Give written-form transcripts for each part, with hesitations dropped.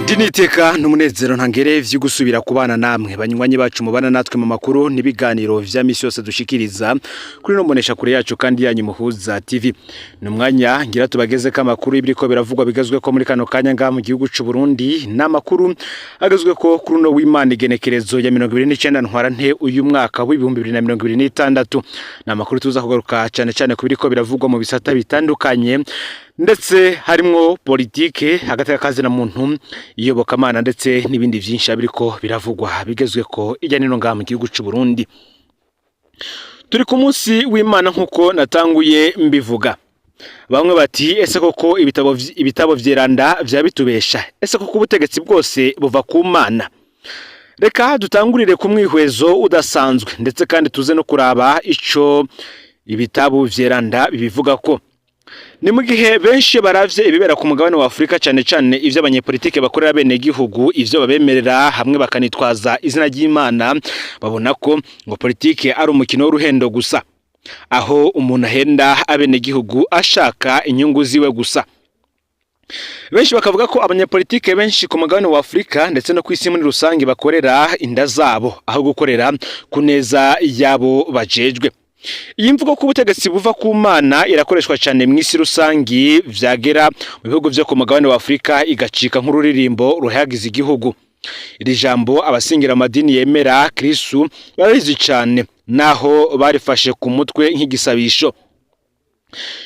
Diniteka n'umunezero ntangere vyo gusubira kubana namwe banywanyi bacu mubana natwe mu makuru nibiganiro vya misi yose dushikiriza kuri no mbonesha kure yacu kandi yanyu muhuza TV numwanya ngira tubageze ka makuru ibiriko biravugwa bigazwe ko muri kano kanya nga mu gihugu c'u Burundi namakuru agazwe ko kuri no w'Imana igenekerezo ya 2029 ntwarante uyu mwaka w'2026 namakuru tuza kugaruka cyane kubiriko biravugwa mu bisata bitandukanye ndetse harimwo politike hagati y'akazi na muntu iyobokamana ndetse n'ibindi byinshi biriko biravugwa bigezwe ko ijya nino nga mu gihugu c'u Burundi. Turi ku munsi w'Imana nkuko natanguye mbivuga. Bamwe bati ese koko ibitabo vyeranda vya bitubesha, ese koko ubutegetsi bwose buva ku Mana. Reka dutangurire ku mwihwezo udasanzwe ndetse kandi tuze no kuraba ico ibitabo vyeranda bibivuga ko ni mu gihe benshi baravye ibibera ku mugabane wa Afrika cyane ivyo abanyepolitike bakorera bene gihugu ivyo babemerera hamwe bakanitwaza izina ry'Imana babona ko ngo politike ari umukino w'uruhendo gusa aho umuntu ahenda abene gihugu ashaka inyungu ziwe gusa. Benshi bakavuga ko abanyepolitike benshi ku mugabane wa Afrika ndetse no kwisi muri rusangi bakorera inda zabo aho gukorera kuneza yabo bajejwe. Iyi mvugo ko ubutegetsi buva ku Mana irakoreshwa cyane mu isi rusangi vyagera mu bihugu vyo ku mugabane wa Afrika igacika nk'ururirimbo ruhagize igihugu. Iri jambo abasingira amadini yemera Kristo barizi cyane naho barifashe ku mutwe nk'igisabisho.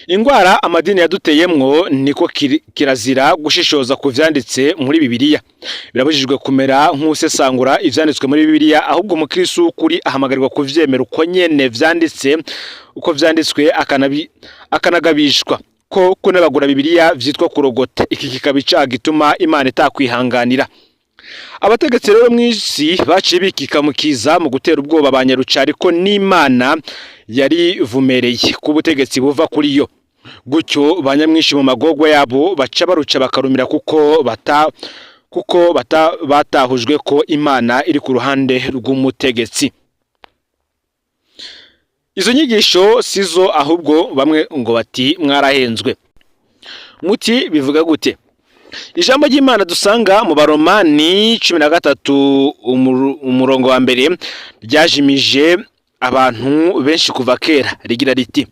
Ingwara amadini yaduteyemwo niko kirazira gushishoza ku vyanditse muri Bibiliya. Birabujijwe kumera nk'usesangura ivyanditswe muri Bibiliya ahubwo mu Kristo kuri ahamagarirwa kuvyemera uko nyene vyanditse uko vyanditswe akanagabishwa ko kunabagura Bibiliya vyitwa kurogota. Iki kikabica gituma Imana itakwihanganira. Abategetsi rero mwisi baciye bikikamukiza mu gutera ubwoba abanyarucari ko n'Imana yari vumereye ku butegetsi buva kuri yo. Gutyo banyamwishi mu magogwa yabo baca baruca bakarumira kuko batahujwe ko Imana iri ku ruhande rw'umutegetsi. Izo nyigisho sizo ahubwo bamwe ngo bati mwarahenzwe. Muti bivuga gute? Ijambo ry'Imana dusanga mu Baromani 13 umurongo wa mbere ryajimije abantu benshi kuva kera rigira riti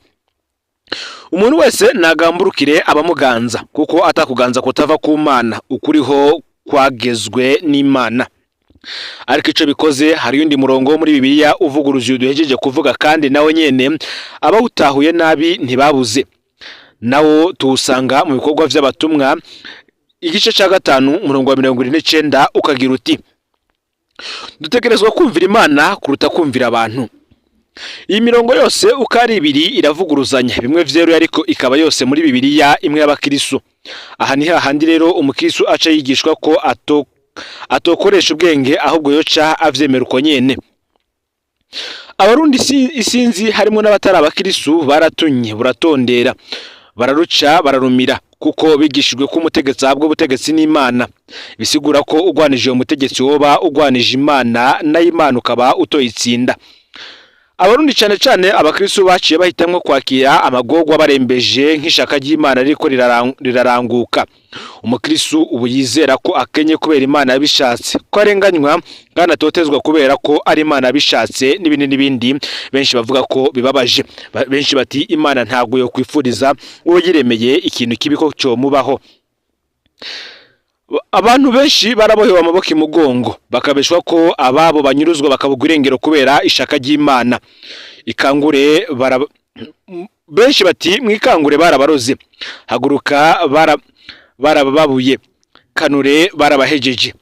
umuntu wese nagamburukire abamuganza kuko atakuganza kutava ku Mana ukuriho kwagezwe n'Imana. Ariko ico bikoze hari undi murongo muri Bibiliya uvuguruje duhejeje kuvuga kandi nawe nyene abawutahuye nabi ntibabuze. Nawo tuusanga mu bikorwa vy'abatumwa igice ca 5 umurongo wa 29 ukagira uti dutegerezwa kumvira Imana kuruta kumvira abantu. Iyi mirongo yose ukari ibiri iravuguruzanya bimwe vyero ariko ikaba yose muri Bibiliya imwe y'abakristo. Aha ni hahandi rero umukristo aca yigishwa ko atokoresha ubwenge ahubwo yoca avyemera uko nyene. Abarundi isinzi harimo n'abatari abakristo baratunye buratondera bararuca bararumira kuko bigishijwe ko umutegetsi ahabwa ubutegetsi n'Imana. Bisigura ko ugwanije umutegetsi woba ugwanije Imana na Imana ukaba utoyitsinda. Abarundi cyane abakristo baciye bahitamwe kwakira amagogwa barembeje nk'ishaka ry'Imana riko riraranguka. Umukristo ubu yizera ko akenye kubera Imana yabishatse ko arenganywa kandi atotezwa kubera ko ari Imana yabishatse n'ibindi benshi bavuga ko bibabaje. Benshi bati Imana ntago yo kwifuriza uwo yiremeye ikintu kibiko cyo mubaho. Abantu benshi barabohewe amaboko imugongo bakabeshwa ko ababo banyuruzwa bakabugwa irengero kubera ishaka ry'Imana. Ikangure benshi bati mwikangure barabaroze haguruka barababuye kanure barabahejeje.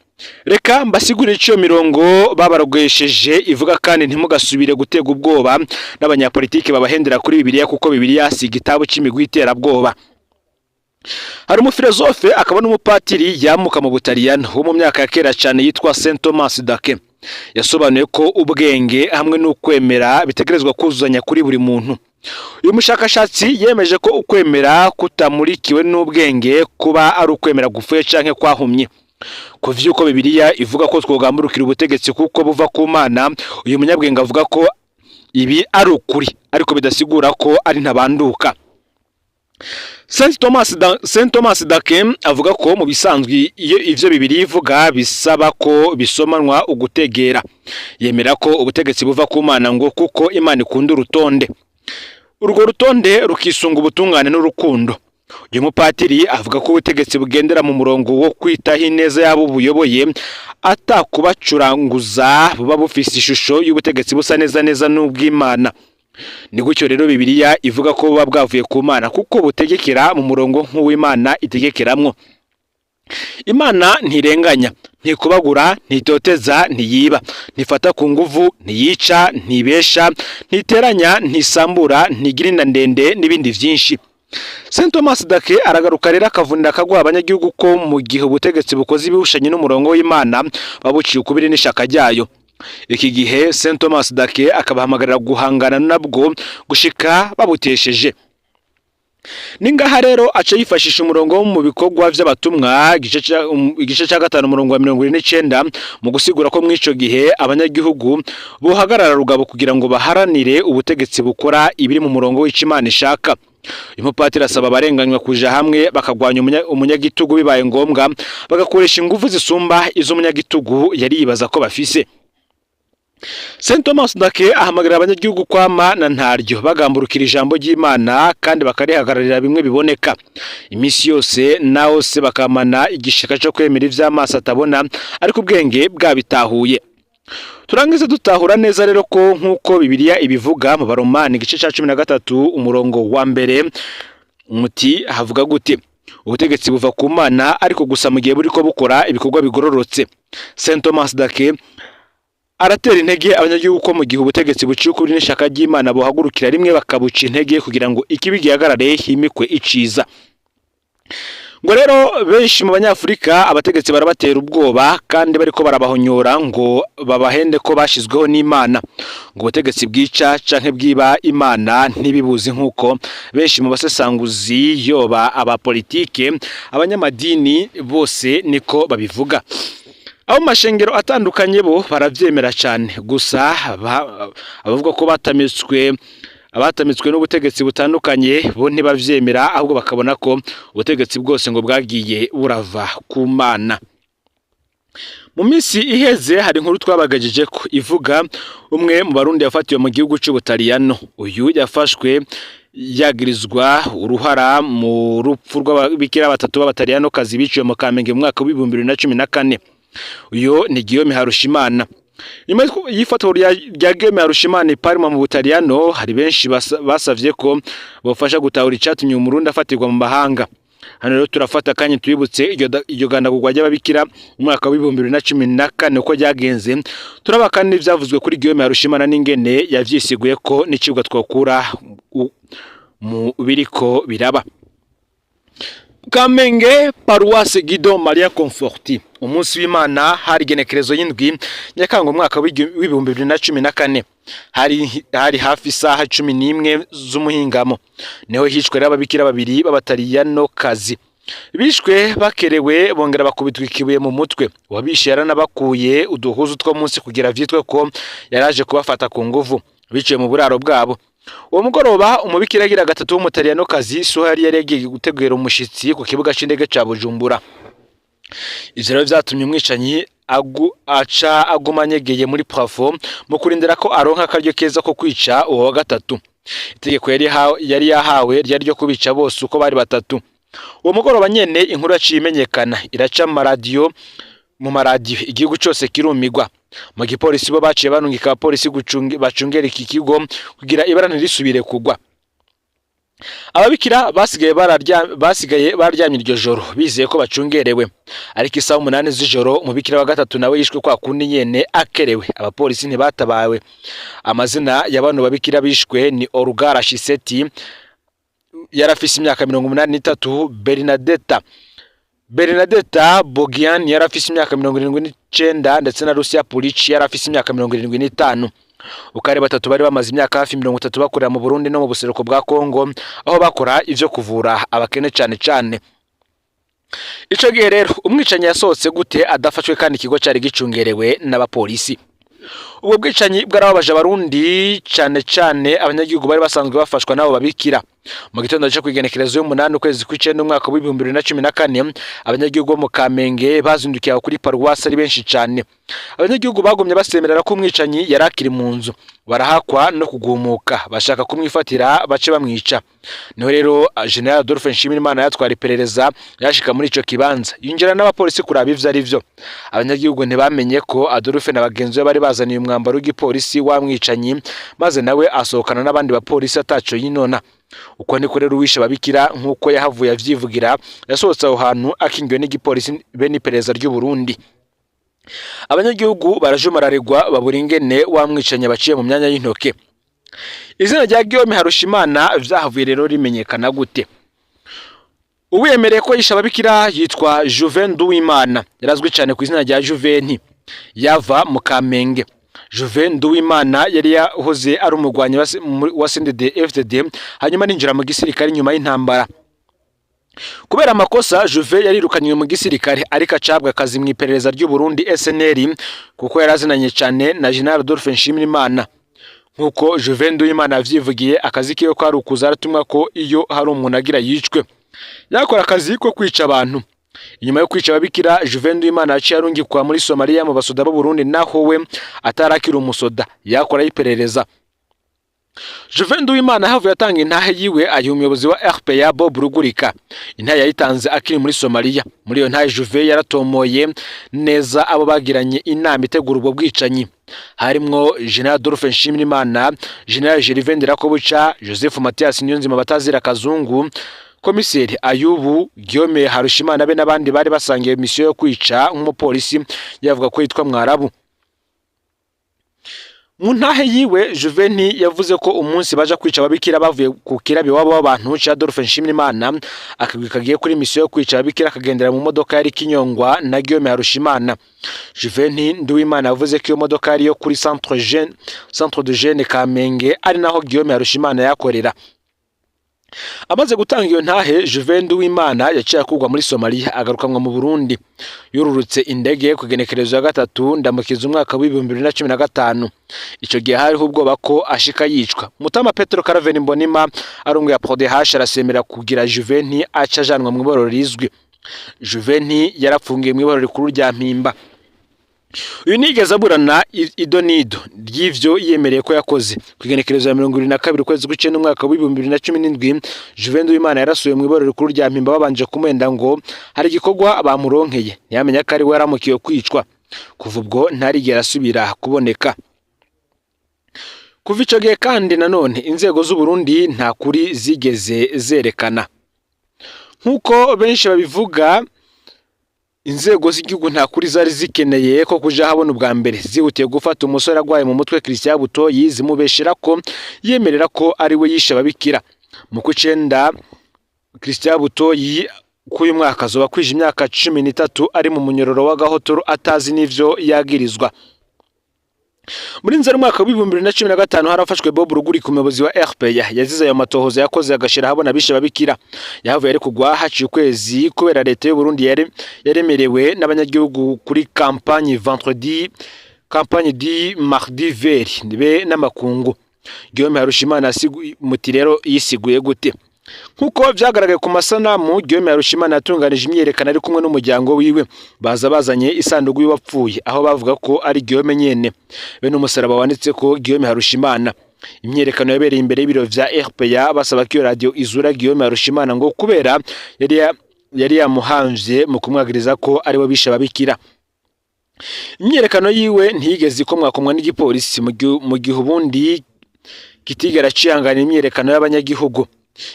Reka mbasigure ico mirongo babarogwesheje ivuga kandi ntimugasubire gutega ubwoba n'abanyapolitike babahendera kuri Bibiliya kuko Bibiliya si igitabo c'imigwi iterabwoba. Hari umufilozofe akaba n'umupatiri yamuka mu Butaliyano wo mu myaka ya kera cyane yitwa Saint Thomas d'Aquin. Yasobanuye ko ubwenge hamwe n'ukwemera bitegerezwa kuzuzanya kuri buri muntu. Uyu mushakashatsi yemeje ko ukwemera kutamurikiwe n'ubwenge kuba ari ukwemera gufuye canke kwahumye. Kuvyuko Bibiliya ivuga ko twogamburukira ubutegetsi kuko buva ku Mana, uyu munyabwenge avuga ko ibi ari ukuri ariko bidasigura ko ari ntabanduka. Saint Thomas d'Aquin avuga ko mu bisanzwe iyo ivyo bibiri ivuga bisaba ko bisomanwa ugutegera. Yemera ko ubutegetsi buva ku Mana ngo kuko Imana ikunda urutonde. Urwo rutonde rukisunga ubutungane n'urukundo. Uyu mupatiri avuga ko ubutegetsi bugendera mu murongo wo kwitaho ineza yabo buyoboye atakubacuranguza, buba bufise ishusho y'ubutegetsi busa neza n'ubw'Imana. Ni gutyo rero Bibiliya ivuga ko buba bwavuye ku Mana kuko butegekera mu murongo nk'uw'Imana itegekeramwo. Imana ntirenganya, ntikubagura, ntitoteza, ntiyiba, ntifata ku nguvu, ntiyica, ntibesha, ntiteranya, ntisambura, ntigira inda ndende n'ibindi vyinshi. Saint Thomas d'Aquin aragaruka rero akavunira akagwa abanyagihugu ko mu gihe ubutegetsi bukoze ibihushanye n'umurongo w'Imana babuciye ukubiri n'ishaka ryayo. Iki gihe Saint Thomas d'Aquin akabahamagarira guhangana nabwo gushika babutesheje. Ningaha rero aca yifashisha umurongo mu bikorwa vy'abatumwa igice ca 5 umurongo wa 29 mu gusigura ko mwico gihe abanyagihugu bohagarara rugabo kugira ngo baharanire ubutegetsi bukora ibiri mu murongo w'Imana ishaka. Umupatiri asaba abarenganywa kuja hamwe bakagwanya umunyagitugu bibaye ngombwa bagakoresha ingufu zisumba iz'umunyagitugu yari yibaza ko bafise. Saint Thomas d'Aquin ahamagarira abanyagihugu kwama na ntaryo bagamburukira ijambo ry'Imana kandi bakarihagararira bimwe biboneka. Imisi yose naho se bakamana igishaka cyo kwemera ivy'amaso atabona ariko ubwenge bwabitahuye. Turangiza dutahura neza rero ko nkuko Bibiliya ibivuga mu Baromani igice ca 13 umurongo wa mbere muti havuga gute: ubutegetsi buva ku Mana ariko gusa mu gihe buriko bukora ibikorwa bigororotse. Saint Thomas d'Aquin aratera intege abanyagihugu ko mu gihe ubutegetsi buciye ukuri n'ishaka ry'Imana bohagurukira rimwe bakabuca intege kugira ngo ikibi gihagarare himikwe iciza. Ngo rero benshi mu banyafrika abategetsi barabatera ubwoba kandi bariko barabahonyora ngo babahende ko bashizweho n'Imana. Ngo ubutegetsi bwica canke bwiba Imana ntibibuzi nkuko benshi mu basesanguzi yoba abapolitike abanyamadini bose niko babivuga. Abo mashengero atandukanye bo baravyemera cyane, gusa abavuga ko abatamitswe n'ubutegetsi butandukanye bo ntibavyemera ahubwo bakabona ko ubutegetsi bwose ngo bwagiye burava ku Mana. Mu minsi iheze hari inkuru twabagajije ko ivuga umwe mu Barundi yafatiwe mu gihugu c'Ubutaliyano. Uyu yafashwe yagirizwa uruhara mu rupfu rw'ababikira batatu b'Abataliyano kazi biciwe mu Kamenge mu mwaka wa 2014. Uyo ni Guillaume Harushimana. Nyuma y'ifatwa rya Guillaume Harushimana Parma mu Butaliyano, hari benshi basavye ko bofasha gutahura icatumye umurundi afatirwa mu mahanga. Hano rero turafata kanye twibutse iryo gandagurwa ry'ababikira mu mwaka wa 2014 uko ryagenze. Turaba kandi ivyavuzwe kuri Guillaume Harushimana n'ingene yavyisiguye ko n'icibwa twakura mu biriko biraba. Kamenge Paroisse Guido Maria Conforti. Umunsi w'Imana hari genekerezo y'indwi Nyakanga mwaka wa 2014. Hari hafi isaha 11 z'umuhingamo. Neho hishwe ababikira babiri b'Abataliyano kazi. Bishwe bakerewe bongera bakubitwa ikibuye mu mutwe. Wabishe yaranabakuye uduhuzu two munsi kugira vyitwe ko yaraje kubafata ku nguvu. Biciye mu buraro bwabo. Uwo mugoroba umubikira agira gatatu w'Umutaliyano kazi so yari yagiye gutegura umushitsi ku kibuga c'indege ca Bujumbura. Ivyo rero vyatumye umwicanyi agumanyegeye muri plafond mu kurindira ko aronka akaryo keza ko kwica uwo wa gatatu. Itegeko yari yahawe ryari ryo kubica bose uko bari batatu. Uwo mugoroba nyene inkuru yaciye imenyekana iraca mu maradiyo igihugu cyose kirumigwa. Mu gipolisi bo baciye banungika abapolisi bacungera iki kigo kugira ibarana risubire kugwa. Ababikira basigaye baryamye iryo joro bizeye ko bacungerewe, ariko isaha 8 z'ijoro umubikira wa gatatu nawe yishwe kwa kundi nyene akerewe. Abapolisi ntibatabawe. Amazina y'abantu babikira bishwe ni Olga Shiseti yarafise imyaka 83, Bernadetta Bogian yarafise imyaka 79 ndetse na Lucia Pulici yarafise imyaka 75. Ukare batatu bari bamaze imyaka hafi 30 bakorera mu Burundi no mu buseruko bwa Kongo aho bakora ivyo kuvura abakene cyane. Ico gihe rero umwicanyi yasohotse gute adafashwe kandi ikigo cyari gicungerewe n'abapolisi. ubwo bwicanyi bwarababaje abarundi cyane cyane abanyagihugu bari basanzwe bafashwa nabo babikira. Mu gitondo cyo kwigenekerezo y'umunani ukwezi kw'icenda umwaka wa 2014 abanyagihugu bo mu Kamenge bazindukiye kuri paruwasi ari benshi cyane. Abanyagihugu bagomye basemerera ko umwicanyi yarakiri mu nzu, barahakwa no kugumuka bashaka kumwifatira bace bamwica. Niho rero General Adolphe Nshimirimana yatwara iperereza yashika muri ico kibanza yinjira n'abapolisi kuraba ivyo ari vyo. Abanyagihugu ntibamenye ko Adolphe na bagenzi be bari bazaniye umwambaro w'igipolisi wa mwicanyi, maze nawe asohokana n'abandi bapolisi ataco yinona. Uko niko rero uwishe babikira nkuko yahavuye avyivugira, yasohotse aho hantu akingiwe n'igipolisi be n'iperereza ry'u Burundi. Abanyagihugu barajumararigwa babura ingene wamwicanye baciye mu myanya y'intoke. Izina rya Guillaume Harushimana vyahavuye rero rimenyekana gute? Uwemereye ko yishe ababikira yitwa Juven Nduwimana, yarazwi cyane ku izina rya Juveni, yava mu Kamenge. Juven Nduwimana yari yahoze ari umugwanyi wa CNDD-FDD hanyuma ninjira mu gisirikare nyuma y'intambara. Kubera amakosa Juve yarirukanywe mu gisirikare ariko acabwa akazi mu iperereza ry'u Burundi SNL kuko yarazinanye cyane na General Adolphe Nshimirimana. Nkuko Juve Nduwimana avyivugiye, akazi kiyo ko ari ukuza aratumwa ko iyo hari umuntu agira yicwe. Yakora akazi ko kwica abantu. Inyuma yo kwica ababikira, Juve Nduwimana yaciye arungikwa muri Somalia mu basoda b'u Burundi, naho we atarakira umusoda yakora iperereza. Juve Nduwimana havuye atanga intahe yiwe ayiha umuyobozi wa RPA Bob Rugurika. Intahe yayitanze akiri muri Somalia. Muri iyo ntahe Juve yaratomoye neza abo bagiranye inama itegura ubwo bwicanyi. Harimwo General Adolphe Nshimirimana, General Gervais Ndirakobuca, Joseph Mathias Niyonzima batazira Kazungu, Komiseri Ayubu, Guillaume Harushimana be n'abandi bari basangiye mission yo kwica nk'umupolisi yavuga ko yitwa Mwarabu. Mu ntahe yiwe Juveni yavuze ko umunsi baja kwica ababikira bavuye ku kirabi wabo w'abantu ca Adolphe Nshimirimana akagiye kuri mission yo kwica ababikira akagendera mu modoka yari kinyongwa na Guillaume Harushimana. Juveni Nduwimana yavuze ko iyo modoka yari yo kuri centre de jeune Kamenge ari naho Guillaume Harushimana yakorera. Amaze gutanga iyo ntahe Juve Nduwimana yaciye akugwa muri Somalia agarukanwa mu Burundi. Yururutse indege ku genekerezo ya gatatu ndamukiza umwaka wa 2015. Ico gihe hariho ubwoba ko ashika yicwa. Mutama Petro Caraveni Mbonima arungu ya PRODH arasemera kugira Juveni aca janwa mu iborero rizwi. Juveni yarapfungiye mu iborero rikuru rya Mpimba. Uyu nigeze aburana idonido ry'ivyo yemereye ko yakoze. Kugenekerezo ya 22 kwezi kw'icenda umwaka wa 2017 Juve Nduwimana yarasuye mu iborero rikuru rya Mpimba babanje kumwenda ngo hari igikorwa bamuronkeye, ntiyamenya ko ari we yaramukiye kwicwa. Kuva ubwo ntarigera asubira kuboneka. Kuva ico gihe kandi nanone inzego z'u Burundi nta kuri zigeze zerekana. Nkuko benshi babivuga, inzego z'igihugu nta kuri zari zikeneye ko kuja habona ubwa mbere zihutiye gufata umusore agwaye mu mutwe Christian Butoyi zimubeshera ko yemerera ko ari we yishe ababikira. Mu kw'icenda Christian Butoyi k'uyu mwaka azoba kwije imyaka 13 ari mu munyororo wa Gahotoro atazi n'ivyo yagirizwa. Muri nzeri mwaka wa 2015 harafashwe Bob Ruguri ku muyobozi wa RPA yazize ayo matohoza yakoze agashira habona bishe babikira. Yahavuye ari kugwa haci ukwezi kubera leta y'u Burundi yaremerewe n'abanyagihugu kuri campagne di mardi vert nibe n'amakungu. Guillaume Harushimana muti rero yisiguye gute? Nkuko vyagaragaye ku masanamu, Guillaume Harushimana yatunganije imyerekana ari kumwe n'umuryango wiwe, baza bazanye isanduku y'uwapfuye aho bavuga ko ari Guillaume nyene be n'umusaraba wanditse ko Guillaume Harushimana. Imyerekano yabereye imbere y'ibiro vya RPA basaba ko radio izura Guillaume Harushimana ngo kubera yari yamuhamvye mu kumwagiriza ko ari we bishe babikira. Imyerekano yiwe ntiyigeze ikomwakomwa n'igipolisi mu gihe ubundi kitigera cihangana imyerekano y'abanyagihugu.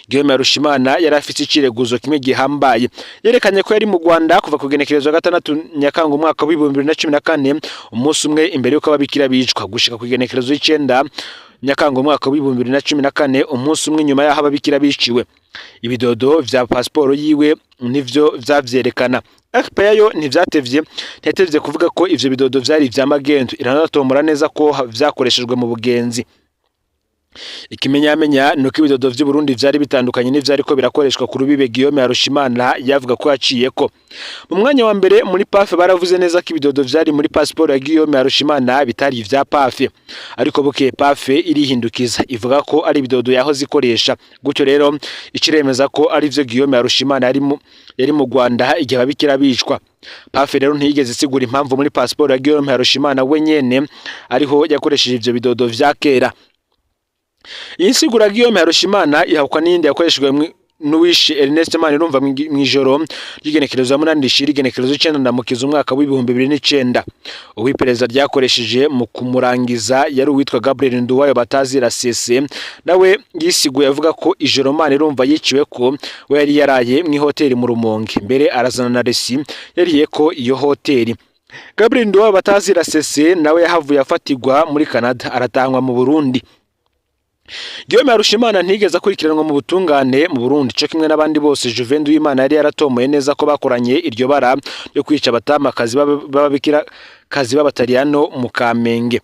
Guillaume Harushimana yari afite ikireguzo kimwe gihambaye. Yerekanye ko yari mu Rwanda kuva ku genekerezo ya 6 Nyakanga umwaka wa 2014, umunsi umwe imbere yuko ababikira bicwa, gushika ku genekerezo y'icenda Nyakanga umwaka wa 2014, umunsi umwe nyuma y'aho ababikira biciwe. Ibidodo vya passport yiwe nivyo vyavyerekana. RPA yo ntivyatevye kuvuga ko ivyo bidodo vyari vya magendo, iranatomora neza ko vyakoreshejwe mu bugenzi. Ikimenyamenya nuko ibidodo vy'u Burundi vyari bitandukanye n'ivyari ko birakoreshwa ku rubibe Guillaume Harushimana yavuga ko yaciyeko. Mu mwanya wa mbere muri PAF baravuze neza ko ibidodo vyari muri passport ya Guillaume Harushimana bitari ivya PAF, ariko buke PAF irihindukiza ivuga ko ari ibidodo yahoze ikoresha. Gutyo rero ikiremeza ko ari vyo Guillaume Harushimana yari mu Rwanda igihe ababikira bicwa. PAF rero ntiyigeze isigura impamvu muri passport ya Guillaume Harushimana wenyene ariho yakoresheje ivyo bidodo vya kera. Iyi sigura Guillaume Harushimana ihakwa n'indi yakoreshejwe n'uwishe Ernest Manirumva mw'ijoro ry'igenekerezo ya 8 rishira igenekerezo 9 ndamukiza umwaka w'ibihumbi 2009. Uwipereza ryakoresheje mu kumurangiza yari uwitwa Gabriel Nduwayo batazira CC, nawe yisiguye avuga ko ijoro Manirumva yiciwe ko we yari yaraye mw'ihoteli mu Rumonge, mbere arazana na resi yariye ko iyo hoteli. Gabriel Nduwayo batazira CC nawe yahavuye afatirwa muri Canada aratangwa mu Burundi. Guillaume Harushimana ntigeze akurikiranwa mu butungane mu Burundi cyo kimwe n'abandi bose. Juvenal Uwimana yari yaratomoye neza ko bakoranye iryo bara ryo kwica abatamakazi b'ababikira kazi b'abataliyano mu Kamenge.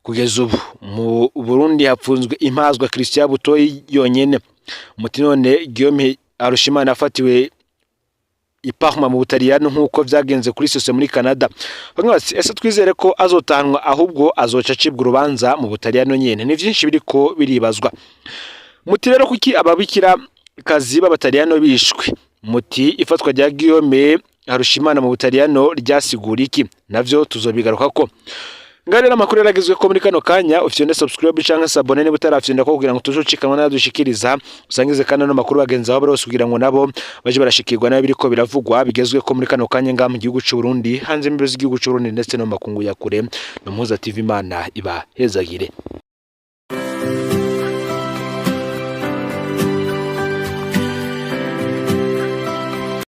Kugeza ubu mu Burundi hapfunzwe impazwa Christian Butoyi yonyene. Muti none Guillaume Harushimana afatiwe Parma mu Butaliyano nkuko vyagenze kuri sose muri Canada. Bamwe bati ese twizere ko azotanwa ahubwo azoca acibwa urubanza mu Butaliyano nyene. Ni vyinshi biriko biribazwa. Muti rero kuki ababikira kazi b'abataliyano bishwe? Muti ifatwa rya Guillaume Harushimana mu Butaliyano ryasigura iki? Navyo tuzobigaruka ko. Ngarera amakuru yaragizwe ko muri kano kanya ufite subscribe cyangwa sabone niba utarafyenda ko kugira ngo tuzocikanwa n'adushikiriza usangize kandi no makuru bagenza aho bose kugira ngo nabo baje barashikirwa nayo biriko biravugwa bigezwe ko muri kano kanya nga mu gihugu cy'u Burundi hanze imbizo z'igihugu cy'u Burundi ndetse no makungu ya kure no Mpuza TV Imana iba hezagire.